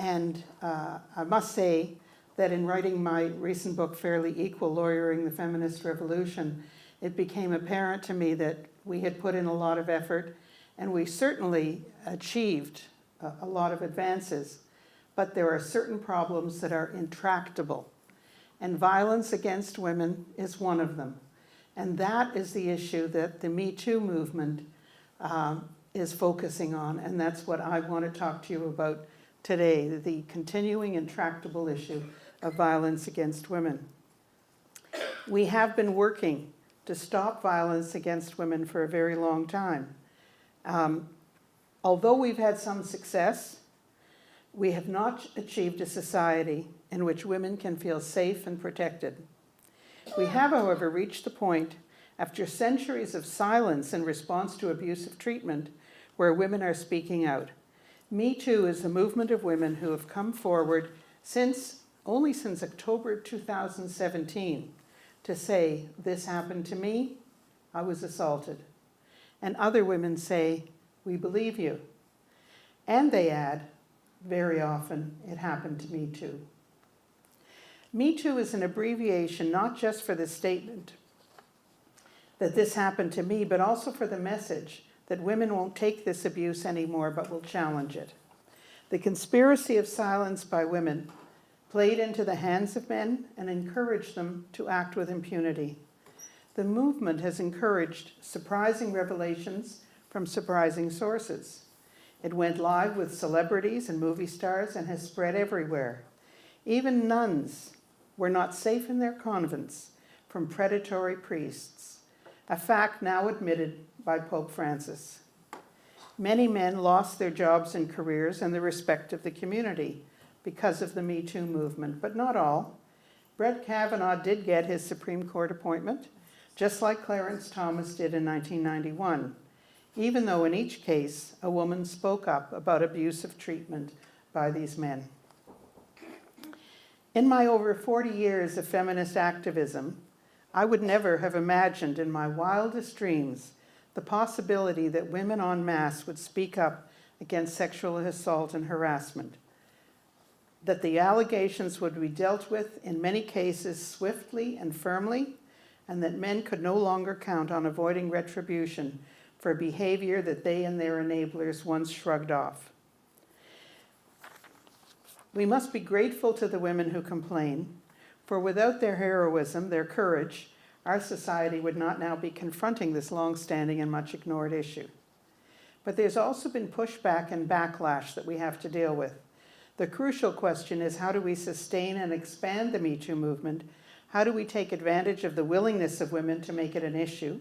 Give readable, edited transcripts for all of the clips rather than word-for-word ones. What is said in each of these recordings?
And I must say that in writing my recent book, Fairly Equal, Lawyering the Feminist Revolution, it became apparent to me that we had put in a lot of effort, and we certainly achieved a lot of advances, but there are certain problems that are intractable. And violence against women is one of them. And that is the issue that the METOO movement is focusing on, and that's what I want to talk to you about today, the continuing intractable issue of violence against women. We have been working to stop violence against women for a very long time. Although we've had some success, we have not achieved a society in which women can feel safe and protected. We have, however, reached the point, after centuries of silence in response to abusive treatment, where women are speaking out. METOO is a movement of women who have come forward only since October 2017 to say, this happened to me, I was assaulted. And other women say, we believe you. And they add, very often, it happened to me too. METOO is an abbreviation not just for the statement that this happened to me, but also for the message that women won't take this abuse anymore, but will challenge it. The conspiracy of silence by women played into the hands of men and encouraged them to act with impunity. The movement has encouraged surprising revelations from surprising sources. It went live with celebrities and movie stars and has spread everywhere. Even nuns were not safe in their convents from predatory priests, a fact now admitted by Pope Francis. Many men lost their jobs and careers and the respect of the community because of the METOO movement, but not all. Brett Kavanaugh did get his Supreme Court appointment, just like Clarence Thomas did in 1991, even though in each case a woman spoke up about abusive treatment by these men. In my over 40 years of feminist activism, I would never have imagined in my wildest dreams the possibility that women en masse would speak up against sexual assault and harassment, that the allegations would be dealt with in many cases swiftly and firmly, and that men could no longer count on avoiding retribution for behavior that they and their enablers once shrugged off. We must be grateful to the women who complain, for without their heroism, their courage, our society would not now be confronting this long-standing and much ignored issue. But there's also been pushback and backlash that we have to deal with. The crucial question is, how do we sustain and expand the METOO movement? How do we take advantage of the willingness of women to make it an issue?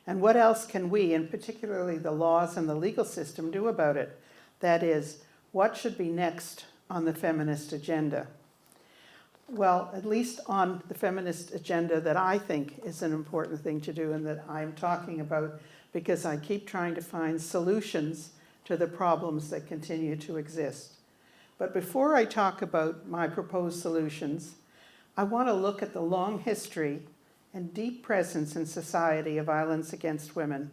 And what else can we, and particularly the laws and the legal system, do about it? That is, what should be next on the feminist agenda? Well, at least on the feminist agenda that I think is an important thing to do and that I'm talking about because I keep trying to find solutions to the problems that continue to exist. But before I talk about my proposed solutions, I want to look at the long history and deep presence in society of violence against women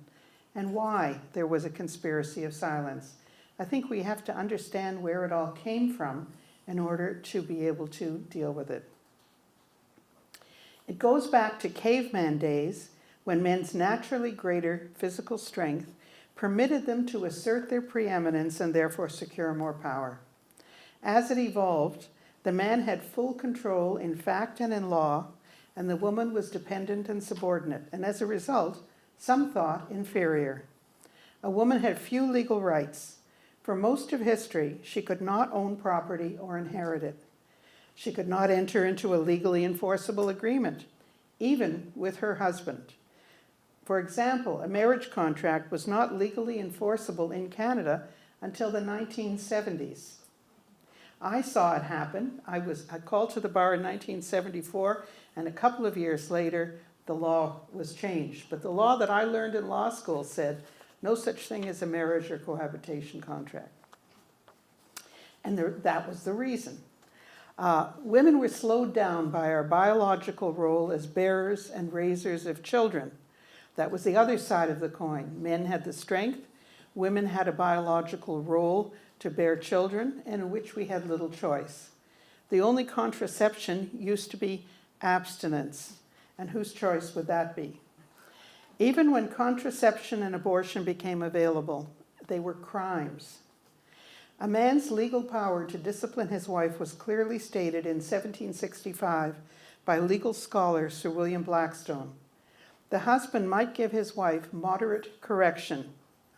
and why there was a conspiracy of silence. I think we have to understand where it all came from in order to be able to deal with it. It goes back to caveman days when men's naturally greater physical strength permitted them to assert their preeminence and therefore secure more power. As it evolved, the man had full control in fact and in law, and the woman was dependent and subordinate, and as a result, some thought inferior. A woman had few legal rights. For most of history, she could not own property or inherit it. She could not enter into a legally enforceable agreement, even with her husband. For example, a marriage contract was not legally enforceable in Canada until the 1970s. I saw it happen. I called to the bar in 1974, and a couple of years later, the law was changed. But the law that I learned in law school said no such thing as a marriage or cohabitation contract. And that was the reason. Women were slowed down by our biological role as bearers and raisers of children. That was the other side of the coin. Men had the strength. Women had a biological role to bear children, and in which we had little choice. The only contraception used to be abstinence, and whose choice would that be? Even when contraception and abortion became available, they were crimes. A man's legal power to discipline his wife was clearly stated in 1765 by legal scholar Sir William Blackstone. The husband might give his wife moderate correction.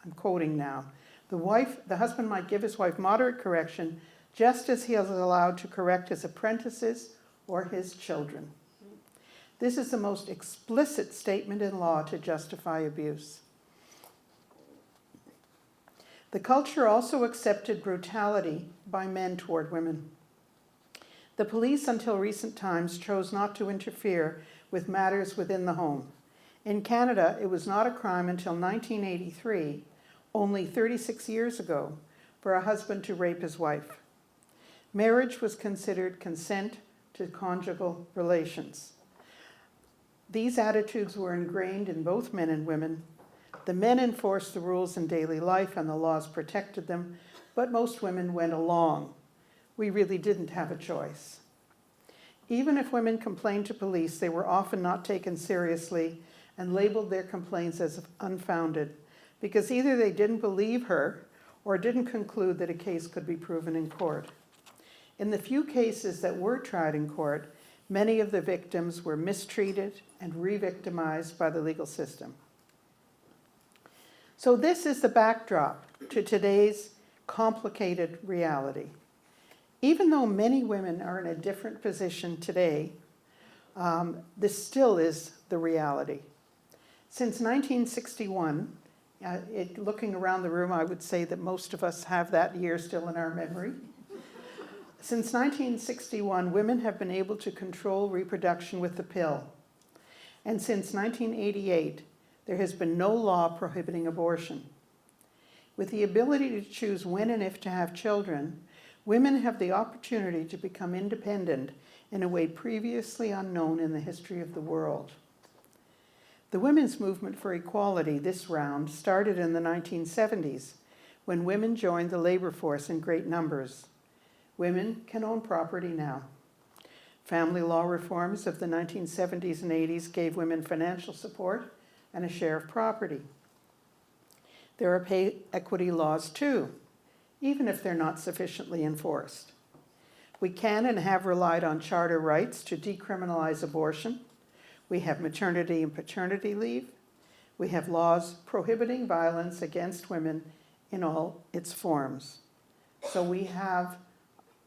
I'm quoting now. The husband might give his wife moderate correction just as he is allowed to correct his apprentices or his children. This is the most explicit statement in law to justify abuse. The culture also accepted brutality by men toward women. The police, until recent times, chose not to interfere with matters within the home. In Canada, it was not a crime until 1983, only 36 years ago, for a husband to rape his wife. Marriage was considered consent to conjugal relations. These attitudes were ingrained in both men and women. The men enforced the rules in daily life and the laws protected them, but most women went along. We really didn't have a choice. Even if women complained to police, they were often not taken seriously and labeled their complaints as unfounded, because either they didn't believe her or didn't conclude that a case could be proven in court. In the few cases that were tried in court, many of the victims were mistreated and re-victimized by the legal system. So this is the backdrop to today's complicated reality. Even though many women are in a different position today, this still is the reality. Since 1961, looking around the room, I would say that most of us have that year still in our memory. Since 1961, women have been able to control reproduction with the pill. And since 1988, there has been no law prohibiting abortion. With the ability to choose when and if to have children, women have the opportunity to become independent in a way previously unknown in the history of the world. The women's movement for equality this round started in the 1970s, when women joined the labor force in great numbers. Women can own property now. Family law reforms of the 1970s and 80s gave women financial support and a share of property. There are pay equity laws too, even if they're not sufficiently enforced. We can and have relied on charter rights to decriminalize abortion. We have maternity and paternity leave. We have laws prohibiting violence against women in all its forms. So we have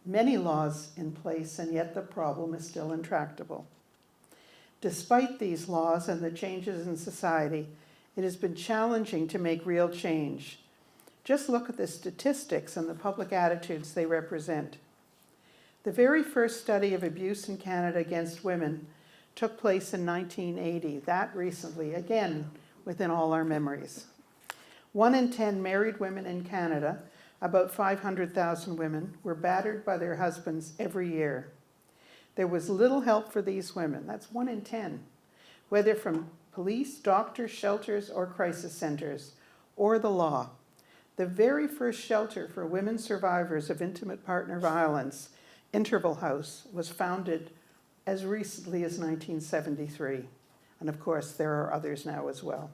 many laws in place, and yet the problem is still intractable. Despite these laws and the changes in society, it has been challenging to make real change. Just look at the statistics and the public attitudes they represent. The very first study of abuse in Canada against women took place in 1980, that recently, again, within all our memories. 1 in 10 married women in Canada, about 500,000 women, were battered by their husbands every year. There was little help for these women, that's 1 in 10, whether from police, doctors, shelters, or crisis centers, or the law. The very first shelter for women survivors of intimate partner violence, Interval House, was founded as recently as 1973. And of course, there are others now as well.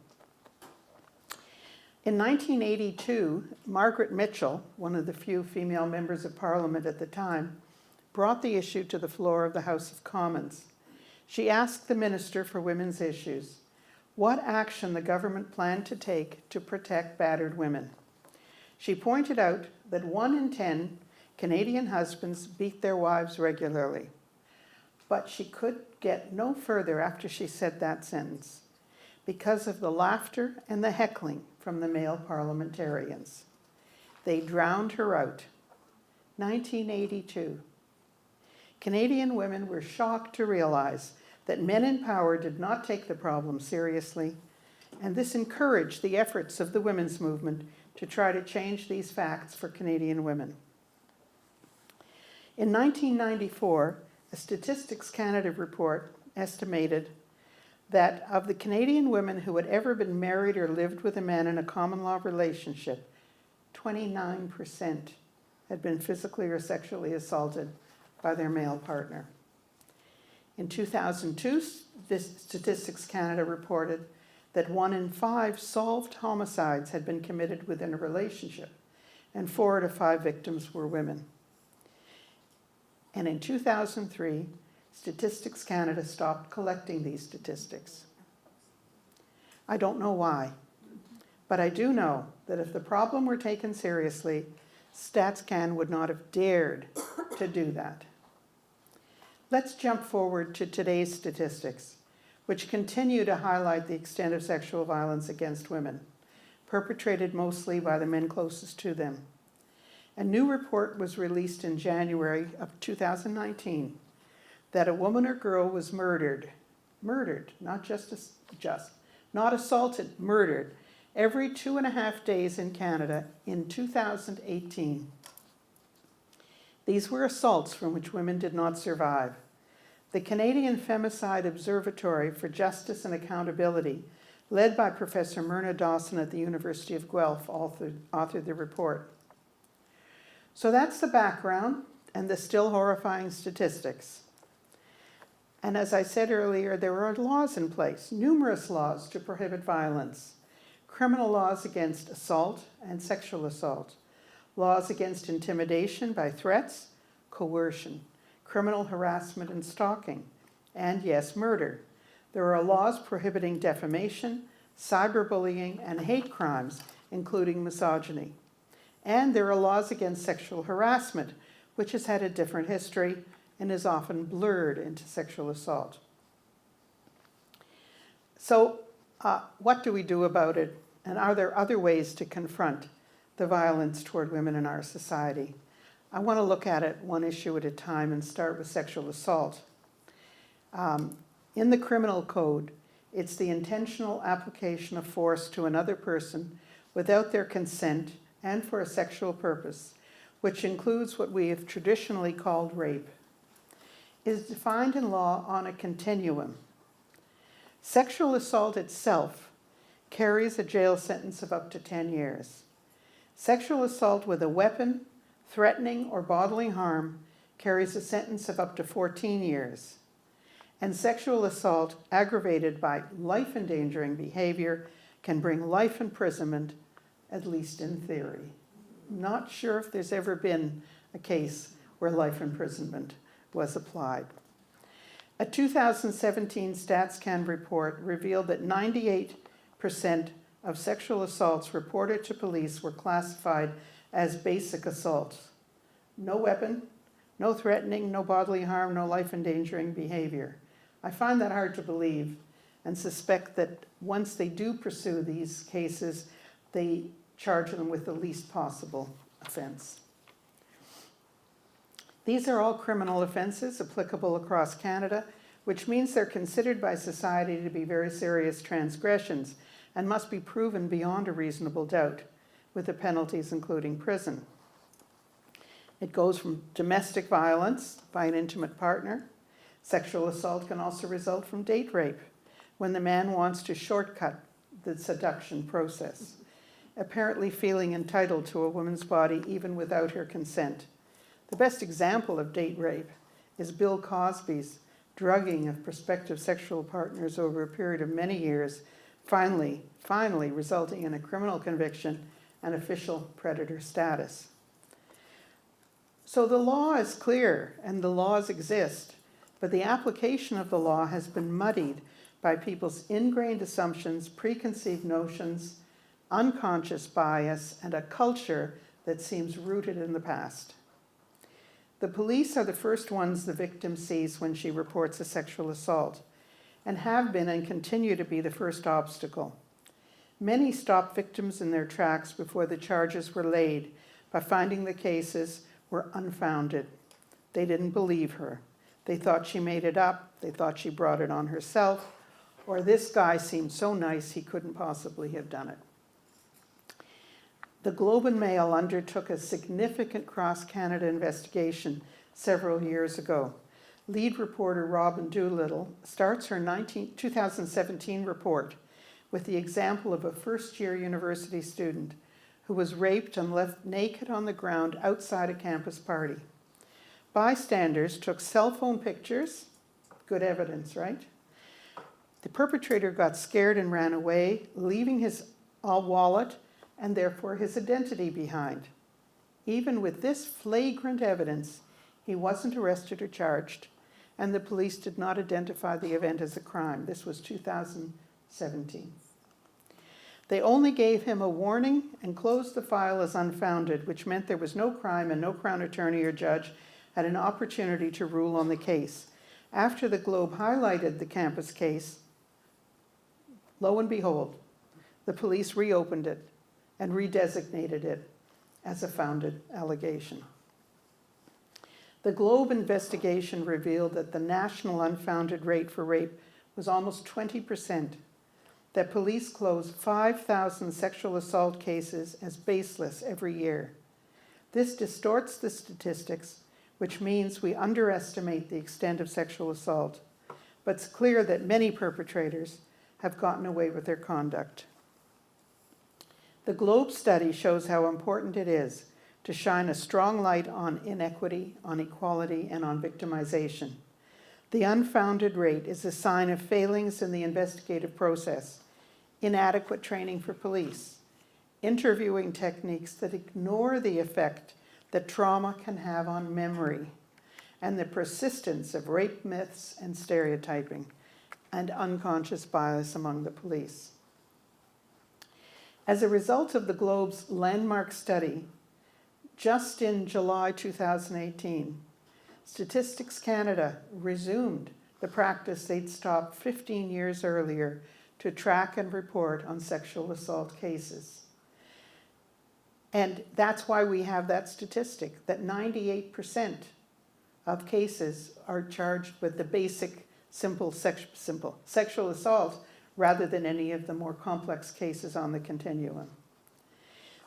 In 1982, Margaret Mitchell, one of the few female members of Parliament at the time, brought the issue to the floor of the House of Commons. She asked the Minister for Women's Issues what action the government planned to take to protect battered women. She pointed out that 1 in 10 Canadian husbands beat their wives regularly. But she could get no further after she said that sentence because of the laughter and the heckling from the male parliamentarians. They drowned her out. 1982. Canadian women were shocked to realize that men in power did not take the problem seriously, and this encouraged the efforts of the women's movement to try to change these facts for Canadian women. In 1994, a Statistics Canada report estimated that of the Canadian women who had ever been married or lived with a man in a common law relationship, 29% had been physically or sexually assaulted by their male partner. In 2002, Statistics Canada reported that 1 in 5 solved homicides had been committed within a relationship, and 4 out of 5 victims were women. And in 2003, Statistics Canada stopped collecting these statistics. I don't know why, but I do know that if the problem were taken seriously, StatsCan would not have dared to do that. Let's jump forward to today's statistics, which continue to highlight the extent of sexual violence against women, perpetrated mostly by the men closest to them. A new report was released in January of 2019 that a woman or girl was murdered, not assaulted, murdered, every 2.5 days in Canada in 2018. These were assaults from which women did not survive. The Canadian Femicide Observatory for Justice and Accountability, led by Professor Myrna Dawson at the University of Guelph, authored the report. So that's the background and the still horrifying statistics. And as I said earlier, there are laws in place, numerous laws to prohibit violence. Criminal laws against assault and sexual assault, laws against intimidation by threats, coercion, criminal harassment and stalking, and yes, murder. There are laws prohibiting defamation, cyberbullying, and hate crimes, including misogyny. And there are laws against sexual harassment, which has had a different history and is often blurred into sexual assault. So what do we do about it? And are there other ways to confront the violence toward women in our society? I want to look at it one issue at a time and start with sexual assault. In the criminal code, it's the intentional application of force to another person without their consent and for a sexual purpose, which includes what we have traditionally called rape. It is defined in law on a continuum. Sexual assault itself carries a jail sentence of up to 10 years. Sexual assault with a weapon, threatening, or bodily harm carries a sentence of up to 14 years. And sexual assault aggravated by life-endangering behavior can bring life imprisonment, at least in theory. Not sure if there's ever been a case where life imprisonment was applied. A 2017 StatsCan report revealed that 98% of sexual assaults reported to police were classified as basic assaults. No weapon, no threatening, no bodily harm, no life-endangering behavior. I find that hard to believe and suspect that once they do pursue these cases, they charge them with the least possible offense. These are all criminal offenses applicable across Canada, which means they're considered by society to be very serious transgressions and must be proven beyond a reasonable doubt, with the penalties including prison. It goes from domestic violence by an intimate partner. Sexual assault can also result from date rape, when the man wants to shortcut the seduction process, apparently feeling entitled to a woman's body even without her consent. The best example of date rape is Bill Cosby's drugging of prospective sexual partners over a period of many years, finally resulting in a criminal conviction and official predator status. So the law is clear and the laws exist, but the application of the law has been muddied by people's ingrained assumptions, preconceived notions, unconscious bias, and a culture that seems rooted in the past. The police are the first ones the victim sees when she reports a sexual assault, and have been and continue to be the first obstacle. Many stop victims in their tracks before the charges were laid by finding the cases were unfounded. They didn't believe her. They thought she made it up. They thought she brought it on herself. Or this guy seemed so nice he couldn't possibly have done it. The Globe and Mail undertook a significant cross-Canada investigation several years ago. Lead reporter Robin Doolittle starts her 2017 report with the example of a first-year university student who was raped and left naked on the ground outside a campus party. Bystanders took cell phone pictures, good evidence, right? The perpetrator got scared and ran away, leaving his wallet and therefore his identity behind. Even with this flagrant evidence, he wasn't arrested or charged, and the police did not identify the event as a crime. This was 2017. They only gave him a warning and closed the file as unfounded, which meant there was no crime and no Crown Attorney or judge had an opportunity to rule on the case. After the Globe highlighted the campus case, lo and behold, the police reopened it and redesignated it as a founded allegation. The Globe investigation revealed that the national unfounded rate for rape was almost 20%, that police close 5,000 sexual assault cases as baseless every year. This distorts the statistics, which means we underestimate the extent of sexual assault, but it's clear that many perpetrators have gotten away with their conduct. The Globe study shows how important it is to shine a strong light on inequity, on equality, and on victimization. The unfounded rate is a sign of failings in the investigative process, inadequate training for police, interviewing techniques that ignore the effect that trauma can have on memory, and the persistence of rape myths and stereotyping, and unconscious bias among the police. As a result of the Globe's landmark study, just in July 2018, Statistics Canada resumed the practice they'd stopped 15 years earlier to track and report on sexual assault cases. And that's why we have that statistic, that 98% of cases are charged with the basic, simple sexual assault rather than any of the more complex cases on the continuum.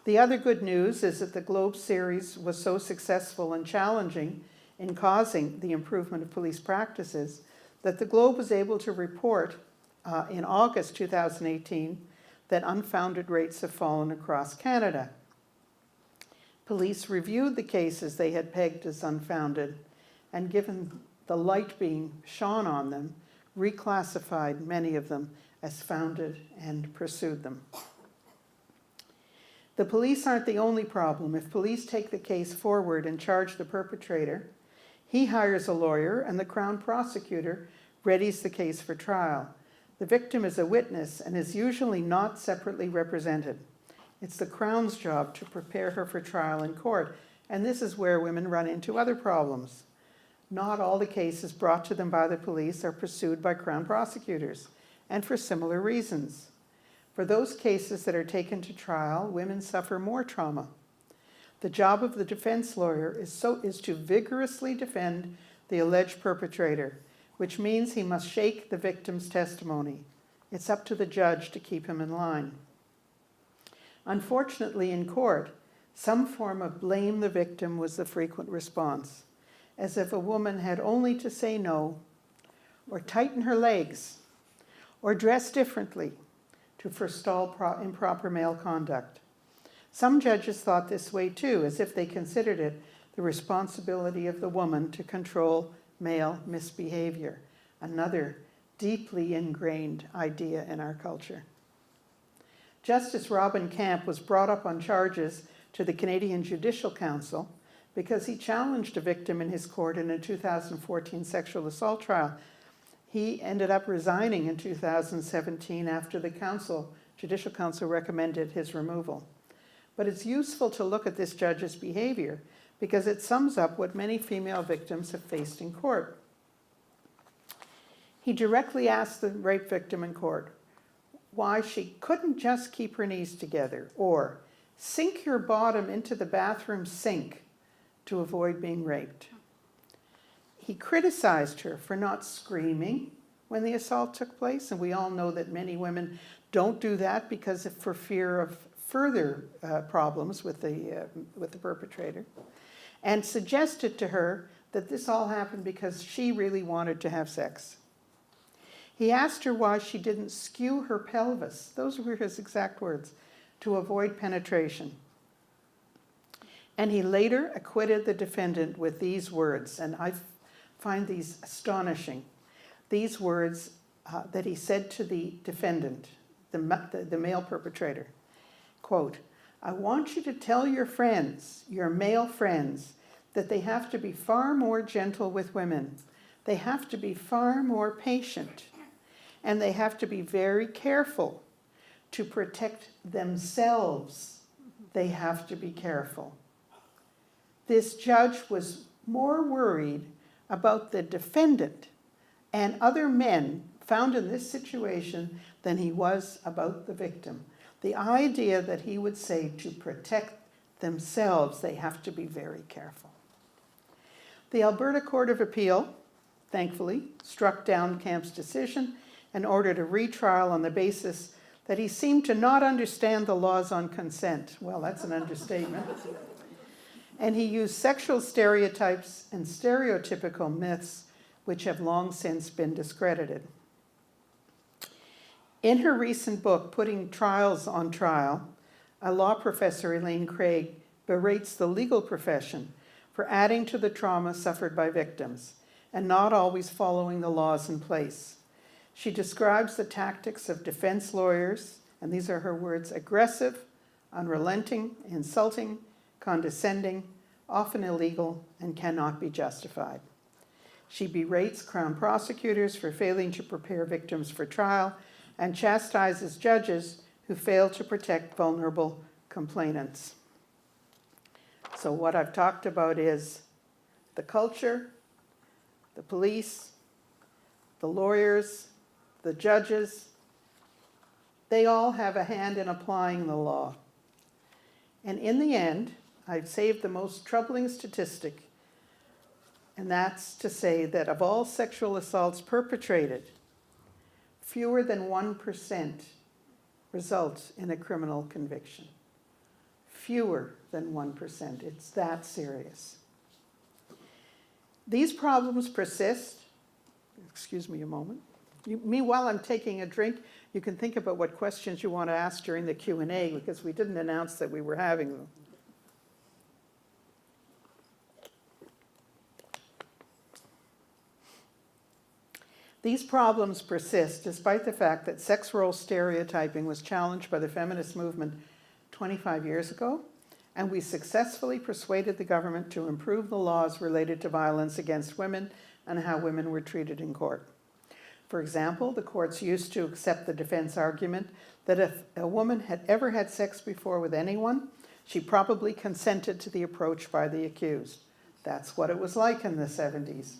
The other good news is that the Globe series was so successful and challenging in causing the improvement of police practices that the Globe was able to report in August 2018 that unfounded rates have fallen across Canada. Police reviewed the cases they had pegged as unfounded and, given the light being shone on them, reclassified many of them as founded and pursued them. The police aren't the only problem. If police take the case forward and charge the perpetrator, he hires a lawyer and the Crown prosecutor readies the case for trial. The victim is a witness and is usually not separately represented. It's the Crown's job to prepare her for trial in court, and this is where women run into other problems. Not all the cases brought to them by the police are pursued by Crown prosecutors, and for similar reasons. For those cases that are taken to trial, women suffer more trauma. The job of the defense lawyer is to vigorously defend the alleged perpetrator, which means he must shake the victim's testimony. It's up to the judge to keep him in line. Unfortunately, in court, some form of blame the victim was the frequent response, as if a woman had only to say no, or tighten her legs, or dress differently to forestall improper male conduct. Some judges thought this way too, as if they considered it the responsibility of the woman to control male misbehavior, another deeply ingrained idea in our culture. Justice Robin Camp was brought up on charges to the Canadian Judicial Council because he challenged a victim in his court in a 2014 sexual assault trial. He ended up resigning in 2017 after the Judicial Council recommended his removal. But it's useful to look at this judge's behavior because it sums up what many female victims have faced in court. He directly asked the rape victim in court why she couldn't just keep her knees together, or sink your bottom into the bathroom sink to avoid being raped. He criticized her for not screaming when the assault took place, and we all know that many women don't do that because for fear of further problems with the perpetrator, and suggested to her that this all happened because she really wanted to have sex. He asked her why she didn't skew her pelvis, those were his exact words, to avoid penetration. And he later acquitted the defendant with these words, and I find these astonishing. These words that he said to the defendant, the male perpetrator, quote, "I want you to tell your friends, your male friends, that they have to be far more gentle with women. They have to be far more patient. And they have to be very careful to protect themselves. They have to be careful." This judge was more worried about the defendant and other men found in this situation than he was about the victim. The idea that he would say to protect themselves, they have to be very careful. The Alberta Court of Appeal, thankfully, struck down Camp's decision and ordered a retrial on the basis that he seemed to not understand the laws on consent. Well, that's an understatement. And he used sexual stereotypes and stereotypical myths which have long since been discredited. In her recent book, Putting Trials on Trial, a law professor, Elaine Craig, berates the legal profession for adding to the trauma suffered by victims and not always following the laws in place. She describes the tactics of defense lawyers, and these are her words, aggressive, unrelenting, insulting, condescending, often illegal, and cannot be justified. She berates Crown prosecutors for failing to prepare victims for trial and chastises judges who fail to protect vulnerable complainants. So what I've talked about is the culture, the police, the lawyers, the judges. They all have a hand in applying the law. And in the end, I've saved the most troubling statistic, and that's to say that of all sexual assaults perpetrated, fewer than 1% result in a criminal conviction. Fewer than 1%. It's that serious. These problems persist. Excuse me a moment. Meanwhile, I'm taking a drink. You can think about what questions you want to ask during the Q&A because we didn't announce that we were having them. These problems persist despite the fact that sex role stereotyping was challenged by the feminist movement 25 years ago, and we successfully persuaded the government to improve the laws related to violence against women and how women were treated in court. For example, the courts used to accept the defense argument that if a woman had ever had sex before with anyone, she probably consented to the approach by the accused. That's what it was like in the 70s.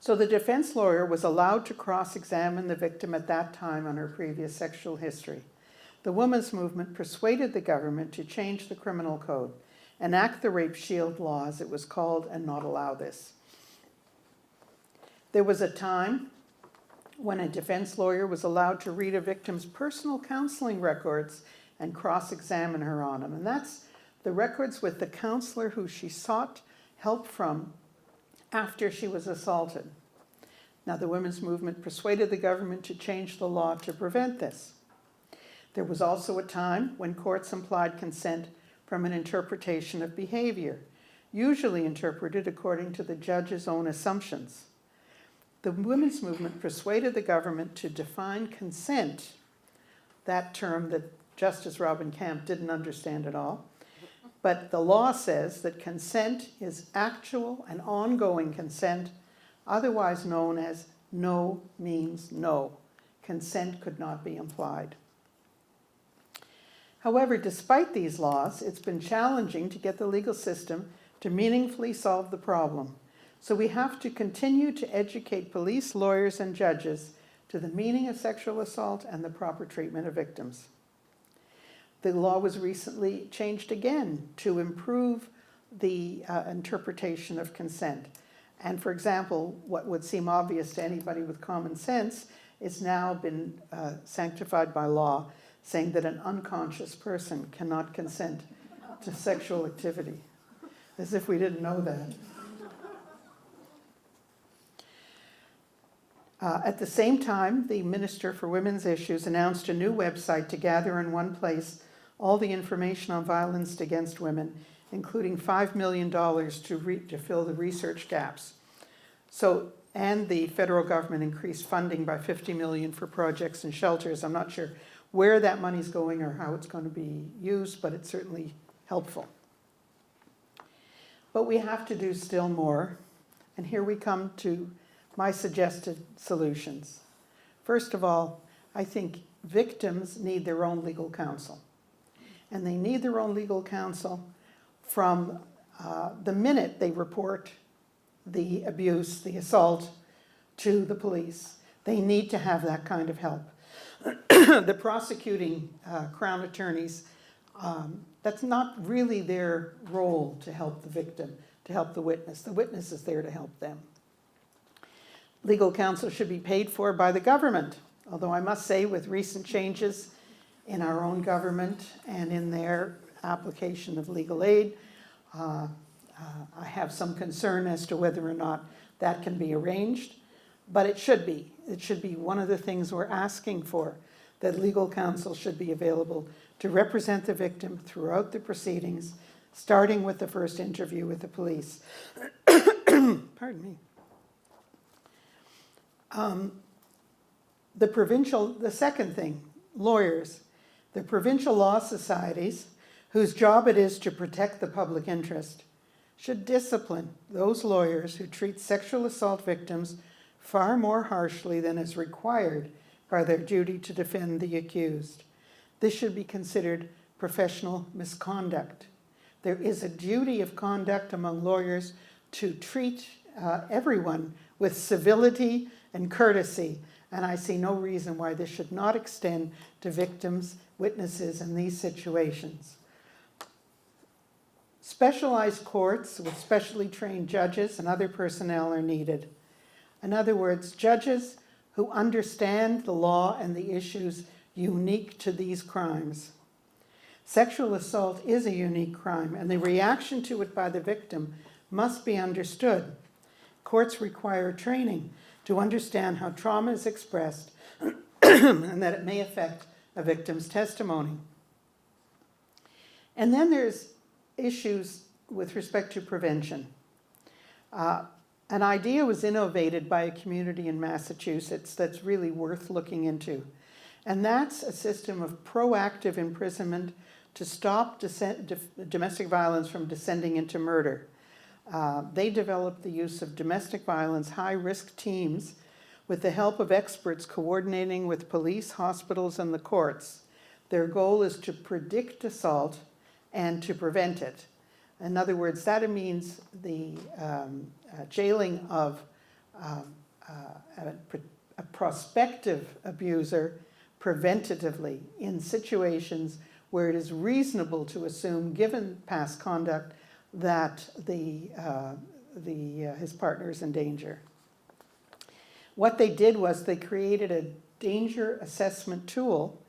So the defense lawyer was allowed to cross-examine the victim at that time on her previous sexual history. The women's movement persuaded the government to change the criminal code, enact the rape shield law, as it was called, and not allow this. There was a time when a defense lawyer was allowed to read a victim's personal counseling records and cross-examine her on them. And that's the records with the counselor who she sought help from after she was assaulted. Now, the women's movement persuaded the government to change the law to prevent this. There was also a time when courts implied consent from an interpretation of behavior, usually interpreted according to the judge's own assumptions. The women's movement persuaded the government to define consent, that term that Justice Robin Camp didn't understand at all. But the law says that consent is actual and ongoing consent, otherwise known as no means no. Consent could not be implied. However, despite these laws, it's been challenging to get the legal system to meaningfully solve the problem. So we have to continue to educate police, lawyers, and judges to the meaning of sexual assault and the proper treatment of victims. The law was recently changed again to improve the interpretation of consent. And for example, what would seem obvious to anybody with common sense is now been sanctified by law, saying that an unconscious person cannot consent to sexual activity, as if we didn't know that. At the same time, the Minister for Women's Issues announced a new website to gather in one place all the information on violence against women, including $5 million to fill the research gaps. So, and the federal government increased funding by $50 million for projects and shelters. I'm not sure where that money's going or how it's going to be used, but it's certainly helpful. But we have to do still more, and here we come to my suggested solutions. First of all, I think victims need their own legal counsel. And they need their own legal counsel from the minute they report the abuse, the assault, to the police. They need to have that kind of help. The prosecuting Crown attorneys, that's not really their role to help the victim, to help the witness. The witness is there to help them. Legal counsel should be paid for by the government, although I must say with recent changes in our own government and in their application of legal aid, I have some concern as to whether or not that can be arranged, but it should be. It should be one of the things we're asking for, that legal counsel should be available to represent the victim throughout the proceedings, starting with the first interview with the police. Pardon me. The second thing, lawyers. The provincial law societies, whose job it is to protect the public interest, should discipline those lawyers who treat sexual assault victims far more harshly than is required by their duty to defend the accused. This should be considered professional misconduct. There is a duty of conduct among lawyers to treat everyone with civility and courtesy, and I see no reason why this should not extend to victims, witnesses in these situations. Specialized courts with specially trained judges and other personnel are needed. In other words, judges who understand the law and the issues unique to these crimes. Sexual assault is a unique crime, and the reaction to it by the victim must be understood. Courts require training to understand how trauma is expressed and that it may affect a victim's testimony. And then there's issues with respect to prevention. An idea was innovated by a community in Massachusetts that's really worth looking into. And that's a system of proactive imprisonment to stop domestic violence from descending into murder. They developed the use of domestic violence high-risk teams with the help of experts coordinating with police, hospitals, and the courts. Their goal is to predict assault and to prevent it. In other words, that means the jailing of a prospective abuser preventatively in situations where it is reasonable to assume, given past conduct, that his partner is in danger. What they did was they created a danger assessment tool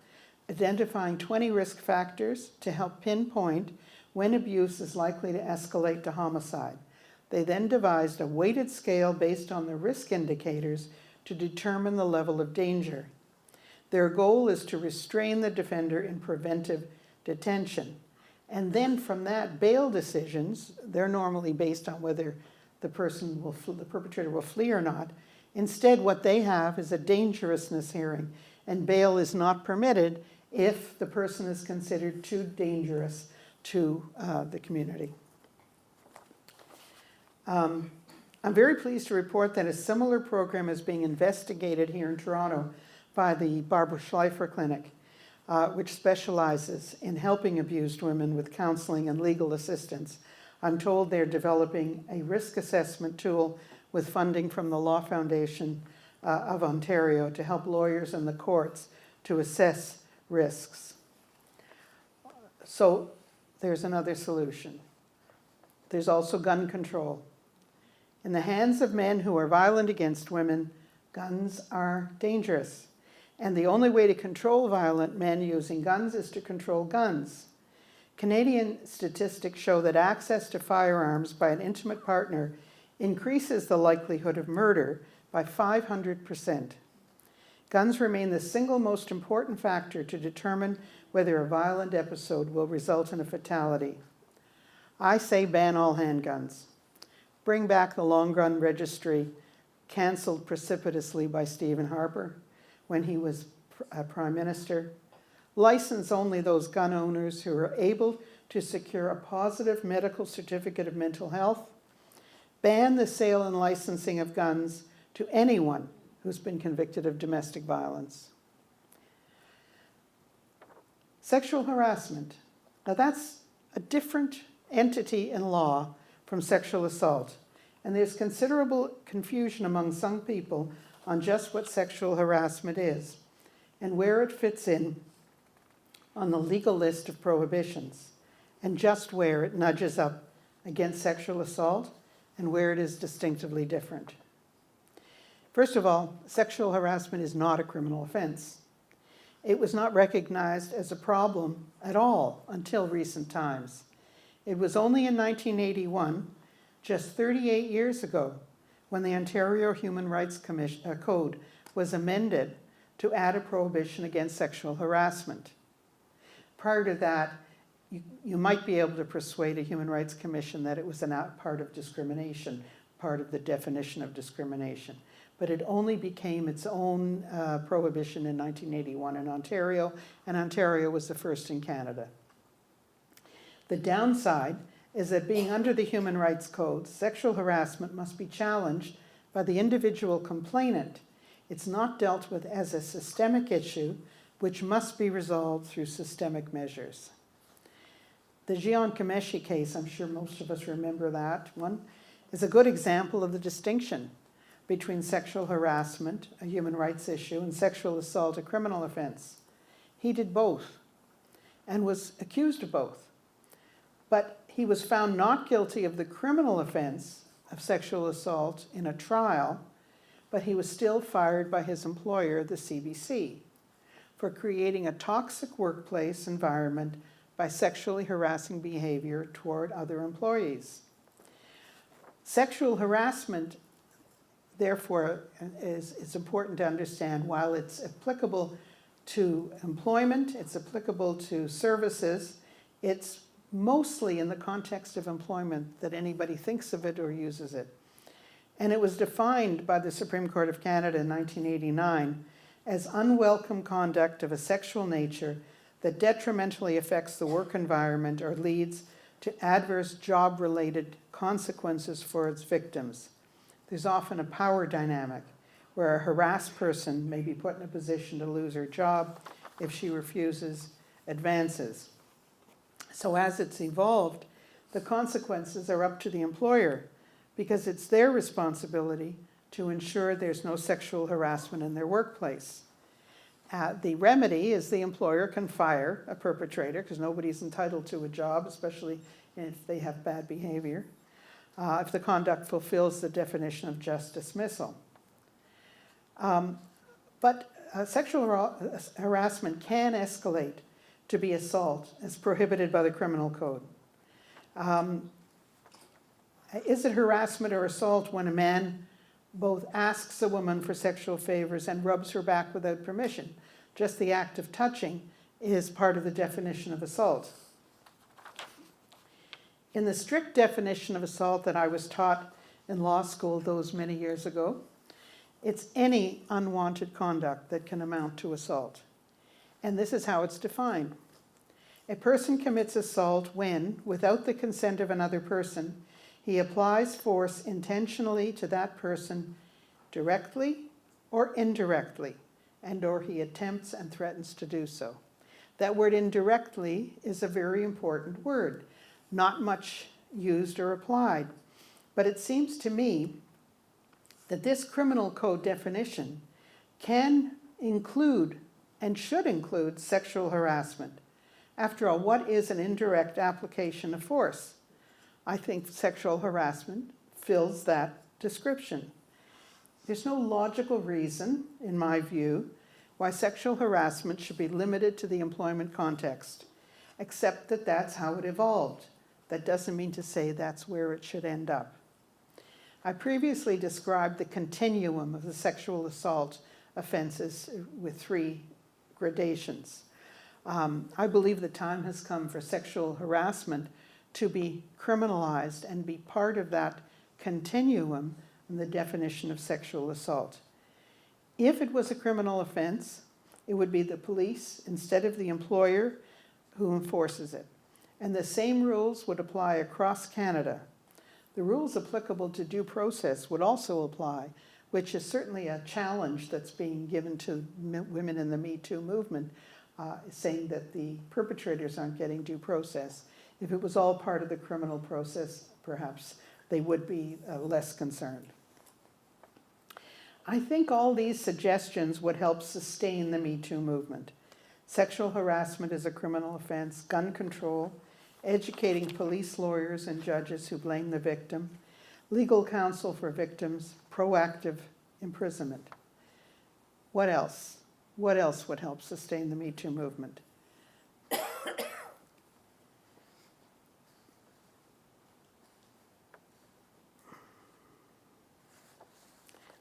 identifying 20 risk factors to help pinpoint when abuse is likely to escalate to homicide. They then devised a weighted scale based on the risk indicators to determine the level of danger. Their goal is to restrain the defender in preventive detention. And then from that, bail decisions, they're normally based on whether the perpetrator will flee or not. Instead, what they have is a dangerousness hearing, and bail is not permitted if the person is considered too dangerous to the community. I'm very pleased to report that a similar program is being investigated here in Toronto by the Barbara Schleifer Clinic, which specializes in helping abused women with counseling and legal assistance. I'm told they're developing a risk assessment tool with funding from the Law Foundation of Ontario to help lawyers and the courts to assess risks. So there's another solution. There's also gun control. In the hands of men who are violent against women, guns are dangerous. And the only way to control violent men using guns is to control guns. Canadian statistics show that access to firearms by an intimate partner increases the likelihood of murder by 500%. Guns remain the single most important factor to determine whether a violent episode will result in a fatality. I say ban all handguns. Bring back the long gun registry, cancelled precipitously by Stephen Harper when he was Prime Minister. License only those gun owners who are able to secure a positive medical certificate of mental health. Ban the sale and licensing of guns to anyone who's been convicted of domestic violence. Sexual harassment. Now that's a different entity in law from sexual assault, and there's considerable confusion among some people on just what sexual harassment is and where it fits in on the legal list of prohibitions, and just where it nudges up against sexual assault and where it is distinctively different. First of all, sexual harassment is not a criminal offense. It was not recognized as a problem at all until recent times. It was only in 1981, just 38 years ago, when the Ontario Human Rights Code was amended to add a prohibition against sexual harassment. Prior to that, you might be able to persuade a Human Rights Commission that it was a part of discrimination, part of the definition of discrimination. But it only became its own prohibition in 1981 in Ontario, and Ontario was the first in Canada. The downside is that being under the Human Rights Code, sexual harassment must be challenged by the individual complainant. It's not dealt with as a systemic issue, which must be resolved through systemic measures. The Giancomeshi case, I'm sure most of us remember that one, is a good example of the distinction between sexual harassment, a human rights issue, and sexual assault, a criminal offense. He did both and was accused of both. But he was found not guilty of the criminal offense of sexual assault in a trial, but he was still fired by his employer, the CBC, for creating a toxic workplace environment by sexually harassing behavior toward other employees. Sexual harassment, therefore, is important to understand. While it's applicable to employment, it's applicable to services, it's mostly in the context of employment that anybody thinks of it or uses it. And it was defined by the Supreme Court of Canada in 1989 as unwelcome conduct of a sexual nature that detrimentally affects the work environment or leads to adverse job-related consequences for its victims. There's often a power dynamic where a harassed person may be put in a position to lose her job if she refuses advances. So as it's evolved, the consequences are up to the employer because it's their responsibility to ensure there's no sexual harassment in their workplace. The remedy is the employer can fire a perpetrator because nobody's entitled to a job, especially if they have bad behavior, if the conduct fulfills the definition of just dismissal. But sexual harassment can escalate to be assault as prohibited by the criminal code. Is it harassment or assault when a man both asks a woman for sexual favors and rubs her back without permission? Just the act of touching is part of the definition of assault. In the strict definition of assault that I was taught in law school those many years ago, it's any unwanted conduct that can amount to assault. And this is how it's defined. A person commits assault when, without the consent of another person, he applies force intentionally to that person directly or indirectly, and or he attempts and threatens to do so. That word indirectly is a very important word, not much used or applied. But it seems to me that this criminal code definition can include and should include sexual harassment. After all, what is an indirect application of force? I think sexual harassment fills that description. There's no logical reason, in my view, why sexual harassment should be limited to the employment context, except that that's how it evolved. That doesn't mean to say that's where it should end up. I previously described the continuum of the sexual assault offenses with 3 gradations. I believe the time has come for sexual harassment to be criminalized and be part of that continuum in the definition of sexual assault. If it was a criminal offense, it would be the police instead of the employer who enforces it. And the same rules would apply across Canada. The rules applicable to due process would also apply, which is certainly a challenge that's being given to women in the METOO movement, saying that the perpetrators aren't getting due process. If it was all part of the criminal process, perhaps they would be less concerned. I think all these suggestions would help sustain the METOO movement. Sexual harassment is a criminal offense, gun control, educating police lawyers and judges who blame the victim, legal counsel for victims, proactive imprisonment. What else? What else would help sustain the METOO movement?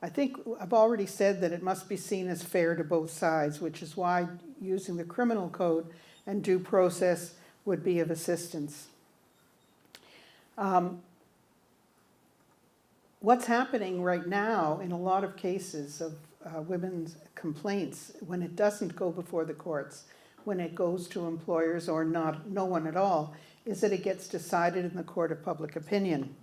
I think I've already said that it must be seen as fair to both sides, which is why using the criminal code and due process would be of assistance. What's happening right now in a lot of cases of women's complaints, when it doesn't go before the courts, when it goes to employers or no one at all, is that it gets decided in the court of public opinion.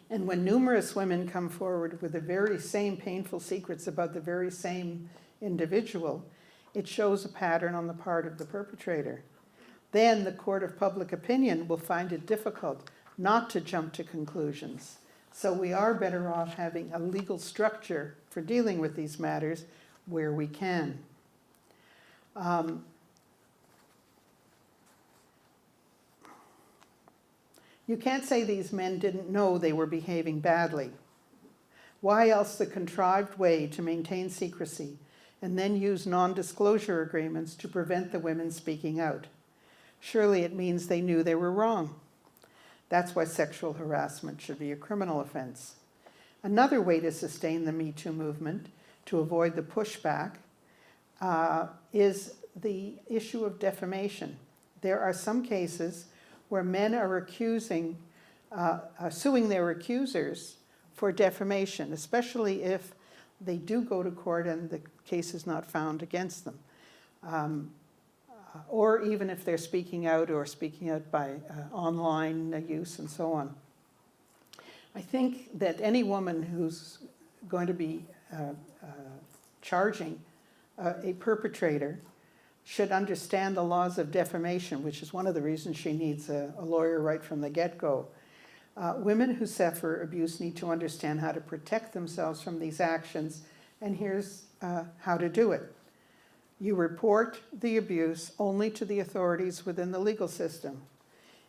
And when numerous women come forward with the very same painful secrets about the very same individual, it shows a pattern on the part of the perpetrator. Then the court of public opinion will find it difficult not to jump to conclusions. So we are better off having a legal structure for dealing with these matters where we can. You can't say these men didn't know they were behaving badly. Why else the contrived way to maintain secrecy and then use non-disclosure agreements to prevent the women speaking out? Surely it means they knew they were wrong. That's why sexual harassment should be a criminal offense. Another way to sustain the METOO movement, to avoid the pushback, is the issue of defamation. There are some cases where men are suing their accusers for defamation, especially if they do go to court and the case is not found against them. Or even if they're speaking out by online use and so on. I think that any woman who's going to be charging a perpetrator should understand the laws of defamation, which is one of the reasons she needs a lawyer right from the get-go. Women who suffer abuse need to understand how to protect themselves from these actions, and here's how to do it. You report the abuse only to the authorities within the legal system.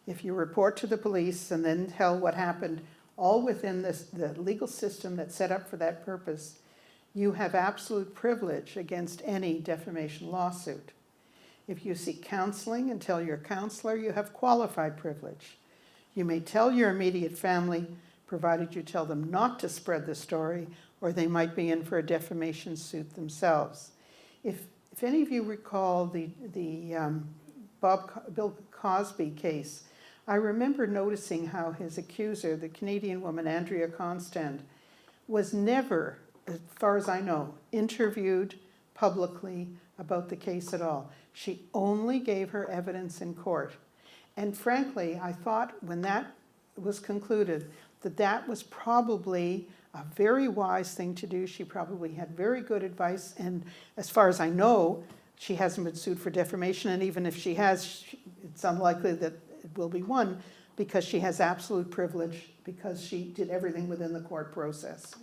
If you report to the police and then tell what happened, all within the legal system that's set up for that purpose, you have absolute privilege against any defamation lawsuit. If you seek counseling and tell your counselor, you have qualified privilege. You may tell your immediate family, provided you tell them not to spread the story, or they might be in for a defamation suit themselves. If any of you recall the Bill Cosby case, I remember noticing how his accuser, the Canadian woman Andrea Constand, was never, as far as I know, interviewed publicly about the case at all. She only gave her evidence in court. And frankly, I thought when that was concluded that that was probably a very wise thing to do. She probably had very good advice, and as far as I know, she hasn't been sued for defamation, and even if she has, it's unlikely that it will be won because she has absolute privilege because she did everything within the court process.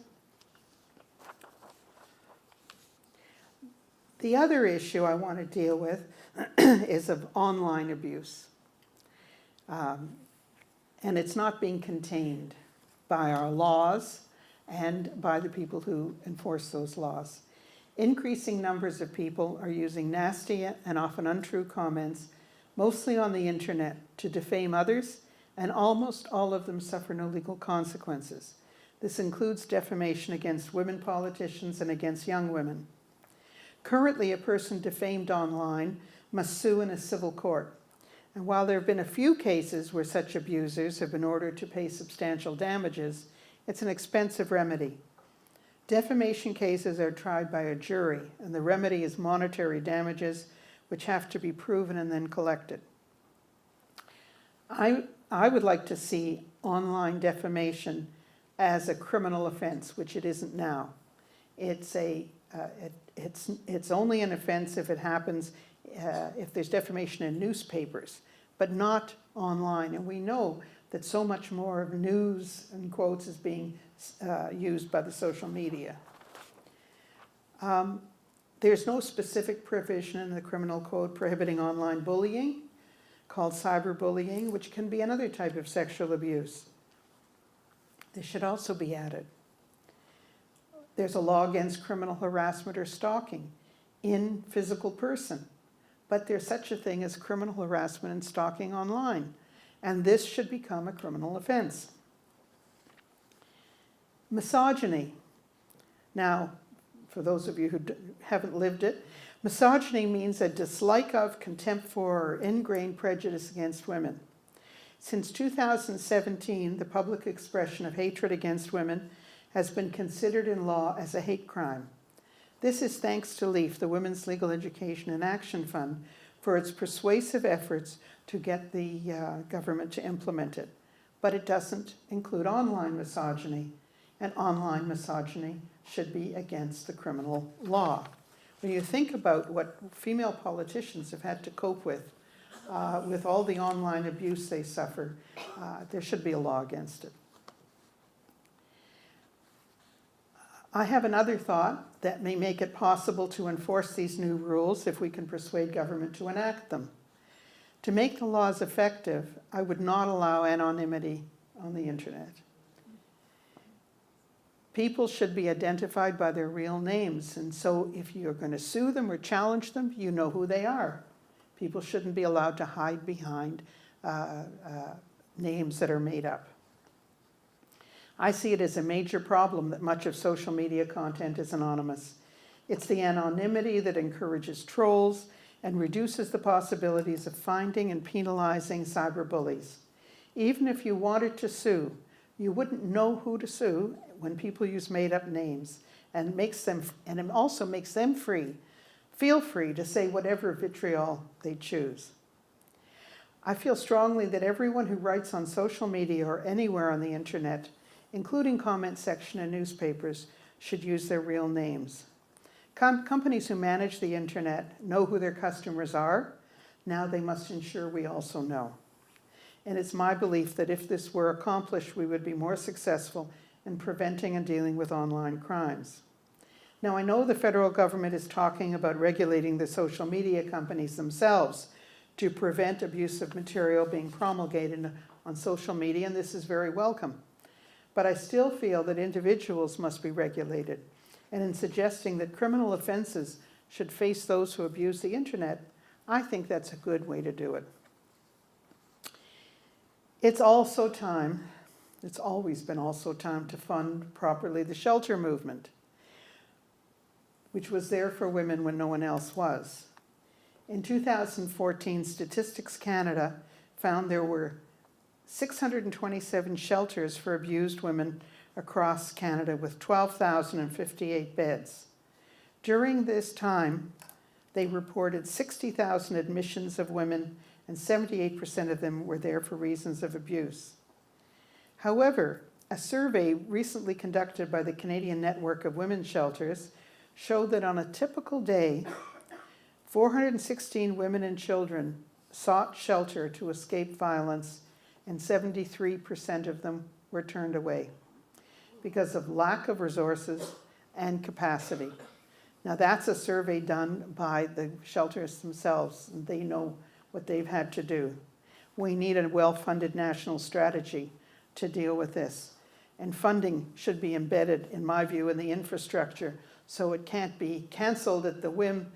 The other issue I want to deal with is of online abuse. And it's not being contained by our laws and by the people who enforce those laws. Increasing numbers of people are using nasty and often untrue comments, mostly on the internet, to defame others, and almost all of them suffer no legal consequences. This includes defamation against women politicians and against young women. Currently, a person defamed online must sue in a civil court. And while there have been a few cases where such abusers have been ordered to pay substantial damages, it's an expensive remedy. Defamation cases are tried by a jury, and the remedy is monetary damages, which have to be proven and then collected. I would like to see online defamation as a criminal offense, which it isn't now. It's only an offense if it happens, if there's defamation in newspapers, but not online. And we know that so much more of news, in quotes, is being used by the social media. There's no specific provision in the criminal code prohibiting online bullying, called cyberbullying, which can be another type of sexual abuse. This should also be added. There's a law against criminal harassment or stalking in physical person, but there's such a thing as criminal harassment and stalking online, and this should become a criminal offense. Misogyny. Now, for those of you who haven't lived it, misogyny means a dislike of, contempt for, or ingrained prejudice against women. Since 2017, the public expression of hatred against women has been considered in law as a hate crime. This is thanks to LEAF, the Women's Legal Education and Action Fund, for its persuasive efforts to get the government to implement it. But it doesn't include online misogyny, and online misogyny should be against the criminal law. When you think about what female politicians have had to cope with all the online abuse they suffer, there should be a law against it. I have another thought that may make it possible to enforce these new rules if we can persuade government to enact them. To make the laws effective, I would not allow anonymity on the internet. People should be identified by their real names, and so if you're going to sue them or challenge them, you know who they are. People shouldn't be allowed to hide behind names that are made up. I see it as a major problem that much of social media content is anonymous. It's the anonymity that encourages trolls and reduces the possibilities of finding and penalizing cyberbullies. Even if you wanted to sue, you wouldn't know who to sue when people use made-up names, and it also makes them feel free to say whatever vitriol they choose. I feel strongly that everyone who writes on social media or anywhere on the internet, including comment section and newspapers, should use their real names. Companies who manage the internet know who their customers are. Now they must ensure we also know. And it's my belief that if this were accomplished, we would be more successful in preventing and dealing with online crimes. Now, I know the federal government is talking about regulating the social media companies themselves to prevent abusive material being promulgated on social media, and this is very welcome. But I still feel that individuals must be regulated. And in suggesting that criminal offenses should face those who abuse the internet, I think that's a good way to do it. It's always been also time to fund properly the shelter movement, which was there for women when no one else was. In 2014, Statistics Canada found there were 627 shelters for abused women across Canada with 12,058 beds. During this time, they reported 60,000 admissions of women, and 78% of them were there for reasons of abuse. However, a survey recently conducted by the Canadian Network of Women's Shelters showed that on a typical day, 416 women and children sought shelter to escape violence, and 73% of them were turned away because of lack of resources and capacity. Now, that's a survey done by the shelters themselves, and they know what they've had to do. We need a well-funded national strategy to deal with this. And funding should be embedded, in my view, in the infrastructure, so it can't be canceled at the whim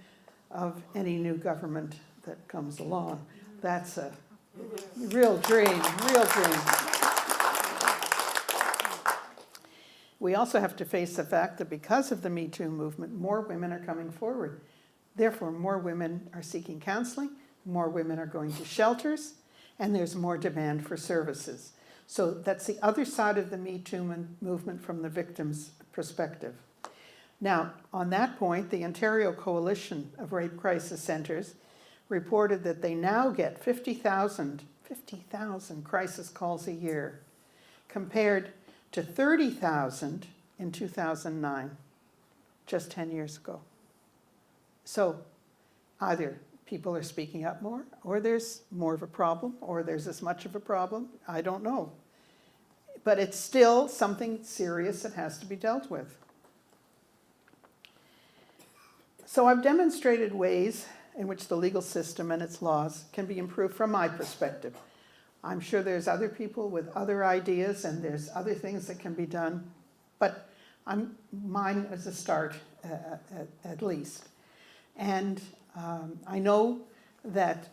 of any new government that comes along. That's a real dream, real dream. We also have to face the fact that because of the METOO movement, more women are coming forward. Therefore, more women are seeking counseling, more women are going to shelters, and there's more demand for services. So that's the other side of the METOO movement from the victim's perspective. Now, on that point, the Ontario Coalition of Rape Crisis Centres reported that they now get 50,000 crisis calls a year, compared to 30,000 in 2009, just 10 years ago. So either people are speaking up more, or there's more of a problem, or there's as much of a problem. I don't know. But it's still something serious that has to be dealt with. So I've demonstrated ways in which the legal system and its laws can be improved from my perspective. I'm sure there's other people with other ideas and there's other things that can be done, but mine is a start at least. And I know that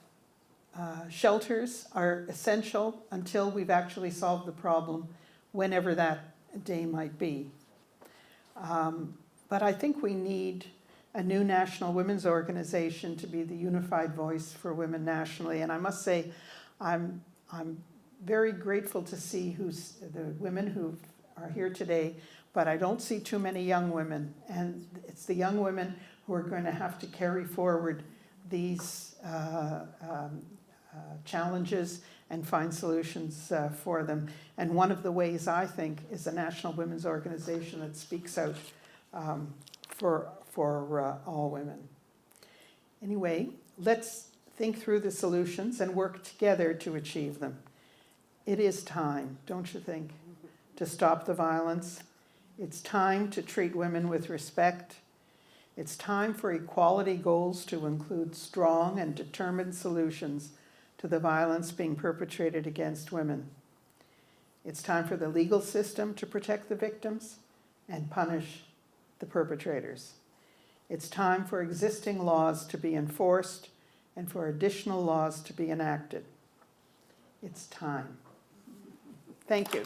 shelters are essential until we've actually solved the problem, whenever that day might be. But I think we need a new national women's organization to be the unified voice for women nationally. And I must say, I'm very grateful to see the women who are here today, but I don't see too many young women. And it's the young women who are going to have to carry forward these challenges and find solutions for them. And one of the ways, I think, is a national women's organization that speaks out for all women. Anyway, let's think through the solutions and work together to achieve them. It is time, don't you think, to stop the violence. It's time to treat women with respect. It's time for equality goals to include strong and determined solutions to the violence being perpetrated against women. It's time for the legal system to protect the victims and punish the perpetrators. It's time for existing laws to be enforced and for additional laws to be enacted. It's time. Thank you.